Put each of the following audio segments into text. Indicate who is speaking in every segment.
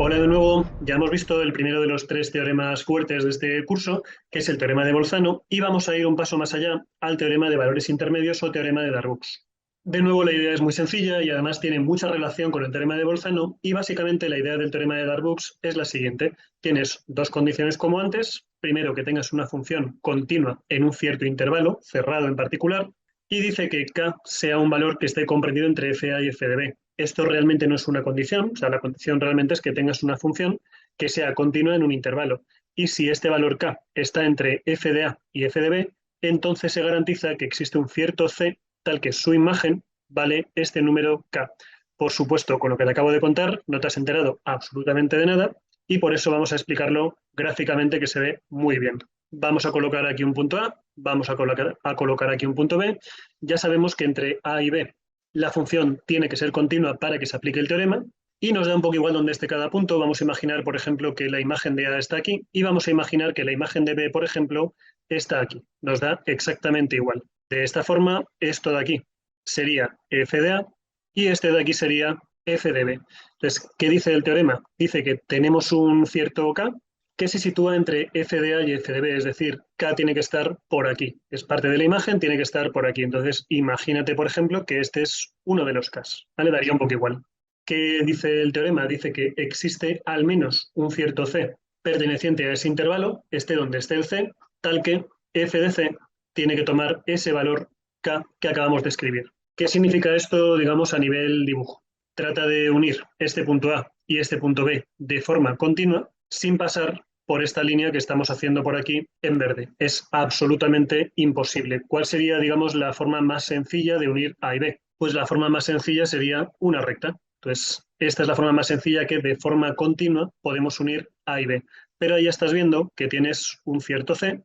Speaker 1: Hola de nuevo, ya hemos visto el primero de los tres teoremas fuertes de este curso, que es el teorema de Bolzano, y vamos a ir un paso más allá al teorema de valores intermedios o teorema de Darboux. De nuevo, la idea es muy sencilla y además tiene mucha relación con el teorema de Bolzano, y básicamente la idea del teorema de Darboux es la siguiente. Tienes dos condiciones como antes. Primero, que tengas una función continua en un cierto intervalo, cerrado en particular, y dice que k sea un valor que esté comprendido entre f a y f de b. Esto realmente no es una condición, o sea, la condición realmente es que tengas una función que sea continua en un intervalo. Y si este valor k está entre f de a y f de b, entonces se garantiza que existe un cierto c tal que su imagen vale este número k. Por supuesto, con lo que te acabo de contar, no te has enterado absolutamente de nada y por eso vamos a explicarlo gráficamente que se ve muy bien. Vamos a colocar aquí un punto A, vamos a colocar aquí un punto B. Ya sabemos que entre A y B la función tiene que ser continua para que se aplique el teorema y nos da un poco igual dónde esté cada punto. Vamos a imaginar, por ejemplo, que la imagen de A está aquí y vamos a imaginar que la imagen de B, por ejemplo, está aquí. Nos da exactamente igual. De esta forma, esto de aquí sería f de A y este de aquí sería f de B. Entonces, ¿qué dice el teorema? Dice que tenemos un cierto k que se sitúa entre f de A y f de B, es decir, k tiene que estar por aquí. Es parte de la imagen, tiene que estar por aquí. Entonces, imagínate, por ejemplo, que este es uno de los k's. ¿Vale? Daría un poco igual. ¿Qué dice el teorema? Dice que existe al menos un cierto c perteneciente a ese intervalo, esté donde esté el c, tal que f de c tiene que tomar ese valor k que acabamos de escribir. ¿Qué significa esto, digamos, a nivel dibujo? Trata de unir este punto A y este punto B de forma continua sin pasar por esta línea que estamos haciendo por aquí en verde. Es absolutamente imposible. ¿Cuál sería, digamos, la forma más sencilla de unir A y B? Pues la forma más sencilla sería una recta. Entonces, esta es la forma más sencilla que de forma continua podemos unir A y B. Pero ahí ya estás viendo que tienes un cierto C,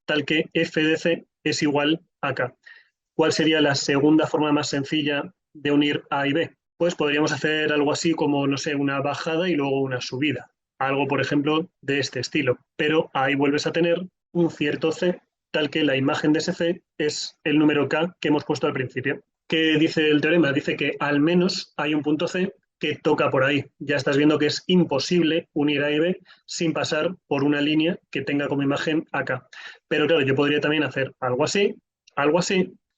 Speaker 1: tal que f de C es igual a K. ¿Cuál sería la segunda forma más sencilla de unir A y B? Pues podríamos hacer algo así como, no sé, una bajada y luego una subida. Algo, por ejemplo, de este estilo. Pero ahí vuelves a tener un cierto C, tal que la imagen de ese C es el número K que hemos puesto al principio. ¿Qué dice el teorema? Dice que al menos hay un punto C que toca por ahí. Ya estás viendo que es imposible unir A y B sin pasar por una línea que tenga como imagen AK. Pero claro, yo podría también hacer algo así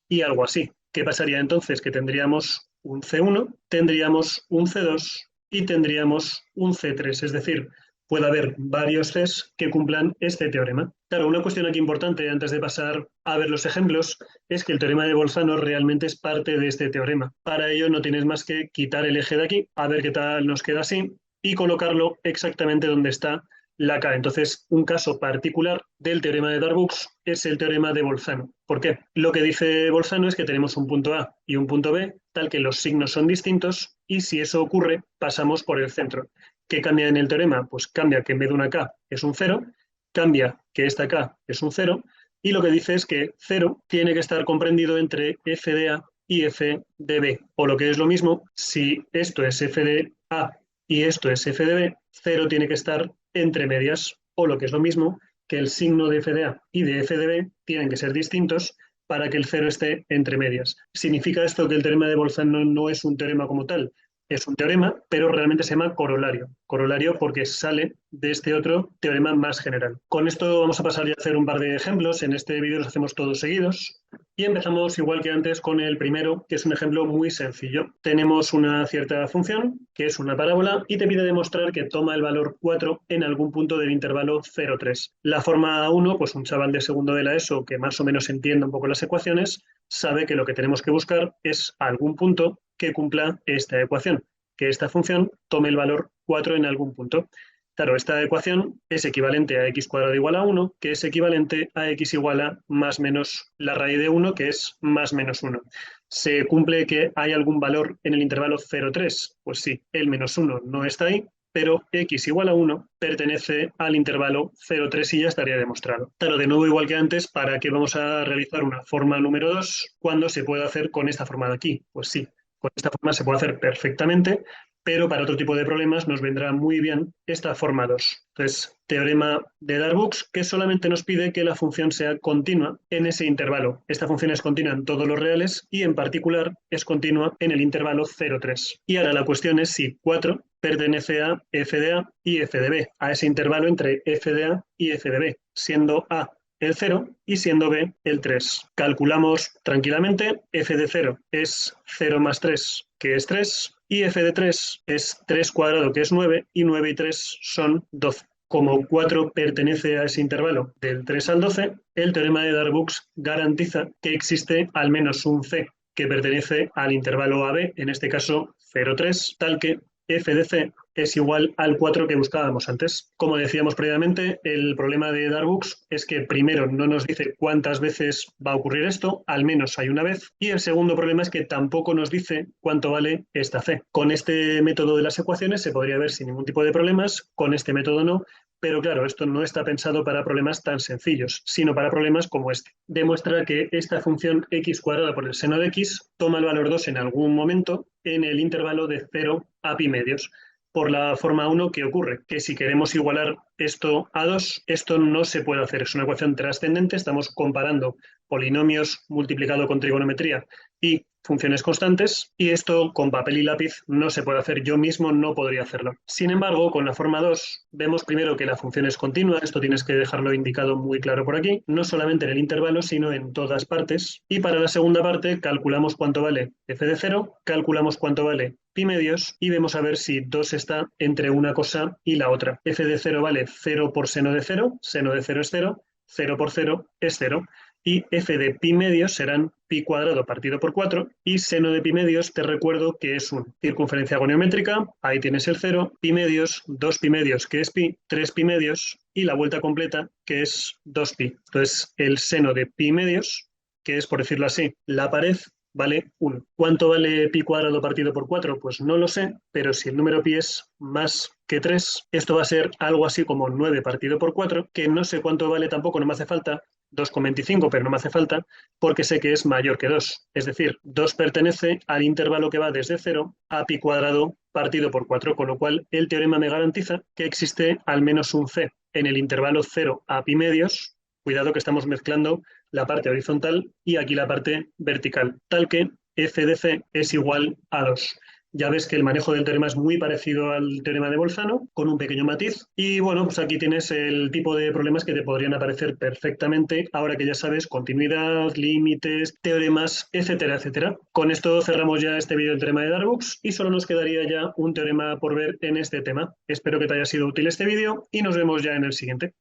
Speaker 1: y algo así. ¿Qué pasaría entonces? Que tendríamos un C1, tendríamos un C2 y tendríamos un C3, es decir, puede haber varios Cs que cumplan este teorema. Claro, una cuestión aquí importante antes de pasar a ver los ejemplos es que el teorema de Bolzano realmente es parte de este teorema. Para ello no tienes más que quitar el eje de aquí, a ver qué tal nos queda así, y colocarlo exactamente donde está la K. Entonces, un caso particular del teorema de Darboux es el teorema de Bolzano. ¿Por qué? Lo que dice Bolzano es que tenemos un punto A y un punto B, tal que los signos son distintos, y si eso ocurre, pasamos por el centro. ¿Qué cambia en el teorema? Pues cambia que en vez de una K es un 0, cambia que esta K es un 0, y lo que dice es que 0 tiene que estar comprendido entre f de A y f de B. O lo que es lo mismo, si esto es f de A y esto es f de B, 0 tiene que estar entre medias, o lo que es lo mismo, que el signo de f de A y de f de B tienen que ser distintos para que el 0 esté entre medias. ¿Significa esto que el teorema de Bolzano no es un teorema como tal? Es un teorema, pero realmente se llama corolario. Corolario porque sale de este otro teorema más general. Con esto vamos a pasar ya a hacer un par de ejemplos. En este vídeo los hacemos todos seguidos. Y empezamos igual que antes con el primero, que es un ejemplo muy sencillo. Tenemos una cierta función, que es una parábola, y te pide demostrar que toma el valor 4 en algún punto del intervalo 0,3. La forma 1, pues un chaval de segundo de la ESO que más o menos entiende un poco las ecuaciones, sabe que lo que tenemos que buscar es algún punto que cumpla esta ecuación, que esta función tome el valor 4 en algún punto. Claro, esta ecuación es equivalente a x cuadrado igual a 1, que es equivalente a x igual a más menos la raíz de 1, que es más menos 1. ¿Se cumple que hay algún valor en el intervalo 0,3? Pues sí, el menos 1 no está ahí, pero x igual a 1 pertenece al intervalo 0,3 y ya estaría demostrado. Claro, de nuevo, igual que antes, ¿para qué vamos a realizar una forma número 2 cuando se puede hacer con esta forma de aquí? Pues sí, con esta forma se puede hacer perfectamente, pero para otro tipo de problemas nos vendrá muy bien esta forma 2. Entonces, teorema de Darboux, que solamente nos pide que la función sea continua en ese intervalo. Esta función es continua en todos los reales y en particular es continua en el intervalo 0,3. Y ahora la cuestión es si 4 pertenece a f de A y f de B, a ese intervalo entre f de A y f de B, siendo A el 0 y siendo B el 3. Calculamos tranquilamente, f de 0 es 0 más 3, que es 3, y f de 3 es 3 cuadrado, que es 9, y 9 y 3 son 12. Como 4 pertenece a ese intervalo del 3 al 12, el teorema de Darboux garantiza que existe al menos un C que pertenece al intervalo AB, en este caso 0,3, tal que f de C es igual al 4 que buscábamos antes. Como decíamos previamente, el problema de Darboux es que primero no nos dice cuántas veces va a ocurrir esto, al menos hay una vez, y el segundo problema es que tampoco nos dice cuánto vale esta C. Con este método de las ecuaciones se podría ver sin ningún tipo de problemas, con este método no, pero claro, esto no está pensado para problemas tan sencillos, sino para problemas como este. Demuestra que esta función x cuadrada por el seno de x toma el valor 2 en algún momento en el intervalo de 0 a pi medios. Por la forma 1, ¿qué ocurre? Que si queremos igualar esto a 2, esto no se puede hacer. Es una ecuación trascendente, estamos comparando polinomios multiplicado con trigonometría y funciones constantes, y esto con papel y lápiz no se puede hacer. Yo mismo no podría hacerlo. Sin embargo, con la forma 2 vemos primero que la función es continua, esto tienes que dejarlo indicado muy claro por aquí, no solamente en el intervalo, sino en todas partes. Y para la segunda parte calculamos cuánto vale f de 0, calculamos cuánto vale pi medios y vemos a ver si 2 está entre una cosa y la otra. F de 0 vale 0 por seno de 0 es 0, 0 por 0 es 0. Y f de pi medios serán pi cuadrado partido por 4, y seno de pi medios te recuerdo que es un circunferencia goniométrica, ahí tienes el 0, pi medios, 2 pi medios que es pi, 3 pi medios y la vuelta completa que es 2pi. Entonces el seno de pi medios, que es por decirlo así, la pared, vale 1. ¿Cuánto vale pi cuadrado partido por 4? Pues no lo sé, pero si el número pi es más que 3, esto va a ser algo así como 9 partido por 4, que no sé cuánto vale tampoco, no me hace falta, 2,25, pero no me hace falta, porque sé que es mayor que 2. Es decir, 2 pertenece al intervalo que va desde 0 a pi cuadrado partido por 4, con lo cual el teorema me garantiza que existe al menos un C en el intervalo 0 a pi medios. Cuidado que estamos mezclando la parte horizontal y aquí la parte vertical, tal que f de C es igual a 2. Ya ves que el manejo del teorema es muy parecido al teorema de Bolzano, con un pequeño matiz. Y bueno, pues aquí tienes el tipo de problemas que te podrían aparecer perfectamente, ahora que ya sabes continuidad, límites, teoremas, etcétera, etcétera. Con esto cerramos ya este vídeo del teorema de Darboux y solo nos quedaría ya un teorema por ver en este tema. Espero que te haya sido útil este vídeo y nos vemos ya en el siguiente.